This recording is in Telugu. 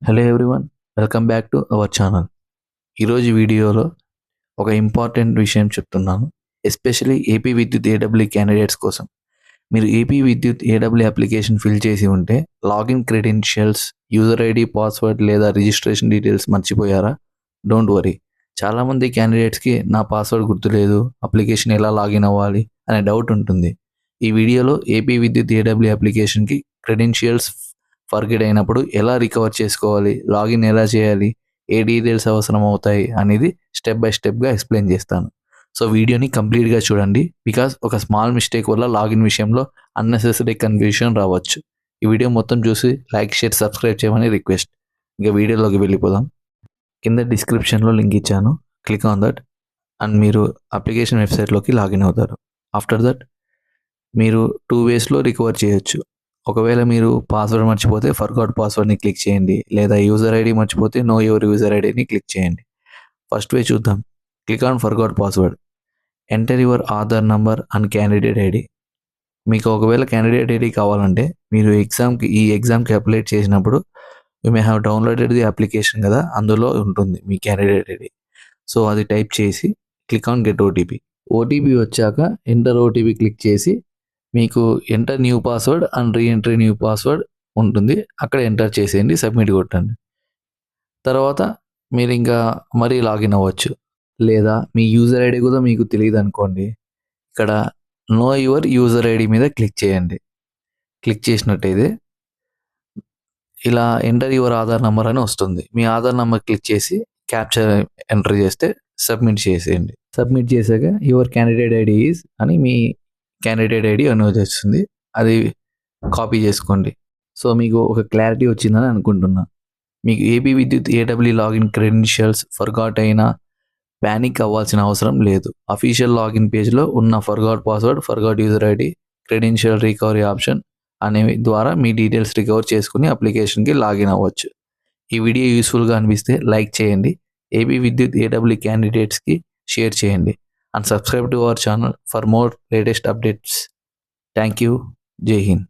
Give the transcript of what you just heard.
Hello everyone, welcome back to our channel. ఈరోజు వీడియోలో ఒక ఇంపార్టెంట్ విషయం చెప్తున్నాను. ఎస్పెషలీ ఏపీ విద్యుత్ ఏడబ్ల్యూ క్యాండిడేట్స్ కోసం. మీరు ఏపీ విద్యుత్ ఏడబ్ల్యూ అప్లికేషన్ ఫిల్ చేసి ఉంటే login credentials, user ID, password లేదా రిజిస్ట్రేషన్ డీటెయిల్స్ మర్చిపోయారా? Don't worry. చాలామంది క్యాండిడేట్స్కి నా పాస్వర్డ్ గుర్తులేదు, అప్లికేషన్ ఎలా లాగిన్ అవ్వాలి అనే డౌట్ ఉంటుంది. ఈ వీడియోలో ఏపీ విద్యుత్ ఏడబ్ల్యూ అప్లికేషన్కి క్రెడెన్షియల్స్ ఫర్గెట్ అయినప్పుడు ఎలా రికవర్ చేసుకోవాలి, లాగిన్ ఎలా చేయాలి, ఏ డీటెయిల్స్ అవసరం అవుతాయి అనేది స్టెప్ బై స్టెప్గా ఎక్స్ప్లెయిన్ చేస్తాను. సో వీడియోని కంప్లీట్గా చూడండి, బికాస్ ఒక స్మాల్ మిస్టేక్ వల్ల లాగిన్ విషయంలో అన్నెసెసరీ కన్ఫ్యూషన్ రావచ్చు. ఈ వీడియో మొత్తం చూసి లైక్, షేర్, సబ్స్క్రైబ్ చేయమని రిక్వెస్ట్. ఇంకా వీడియోలోకి వెళ్ళిపోదాం. కింద డిస్క్రిప్షన్లో లింక్ ఇచ్చాను, క్లిక్ ఆన్ దట్ అండ్ మీరు అప్లికేషన్ వెబ్సైట్లోకి లాగిన్ అవుతారు. ఆఫ్టర్ దట్ మీరు 2 వేస్లో రికవర్ చేయొచ్చు. ఒకవేళ మీరు పాస్వర్డ్ మర్చిపోతే ఫర్గాట్ పాస్వర్డ్ని క్లిక్ చేయండి, లేదా యూజర్ ఐడి మర్చిపోతే నో యువర్ యూజర్ ఐడిని క్లిక్ చేయండి. ఫస్ట్ వే చూద్దాం. Click on forgot password. Enter your Aadhaar number and candidate ID. మీకు ఒకవేళ క్యాండిడేట్ ఐడి కావాలంటే మీరు ఈ ఎగ్జామ్కి అప్లై చేసినప్పుడు you may have downloaded the application కదా, అందులో ఉంటుంది మీ క్యాండిడేట్ ఐడి. సో అది టైప్ చేసి click on get OTP. OTP వచ్చాక ఎంటర్ ఓటీపీ క్లిక్ చేసి మీకు enter new password and reentry new password ఉంటుంది, అక్కడ ఎంటర్ చేసేయండి, సబ్మిట్ కొట్టండి. తర్వాత మీరు ఇంకా మరీ లాగిన్ అవ్వచ్చు. లేదా మీ యూజర్ ఐడి కూడా మీకు తెలియదు అనుకోండి, ఇక్కడ నో యువర్ యూజర్ ఐడి మీద క్లిక్ చేయండి. క్లిక్ చేసినట్టయితే ఇలా ఎంటర్ యువర్ ఆధార్ నెంబర్ అని వస్తుంది. మీ ఆధార్ నెంబర్ క్లిక్ చేసి క్యాప్చర్ ఎంటర్ చేస్తే సబ్మిట్ చేసేయండి. సబ్మిట్ చేశాక యువర్ క్యాండిడేట్ ఐడి ఈజ్ అని మీ క్యాండిడేట్ ఐడి అని వచ్చేస్తుంది, అది కాపీ చేసుకోండి. సో మీకు ఒక క్లారిటీ వచ్చిందని అనుకుంటున్నా. మీకు ఏపీ విద్యుత్ ఏడబ్ల్యూ లాగిన్ క్రెడెన్షియల్స్ ఫర్గాట్ అయినా ప్యానిక్ అవ్వాల్సిన అవసరం లేదు. అఫీషియల్ లాగిన్ పేజ్లో ఉన్న forgot password, forgot user ID, credential recovery option అనేవి ద్వారా మీ డీటెయిల్స్ రికవర్ చేసుకుని అప్లికేషన్కి లాగిన్ అవ్వచ్చు. ఈ వీడియో యూస్ఫుల్గా అనిపిస్తే లైక్ చేయండి, ఏపీ విద్యుత్ ఏడబ్ల్యూ క్యాండిడేట్స్కి షేర్ చేయండి and subscribe to our channel for more latest updates. Thank you. Jai Hind.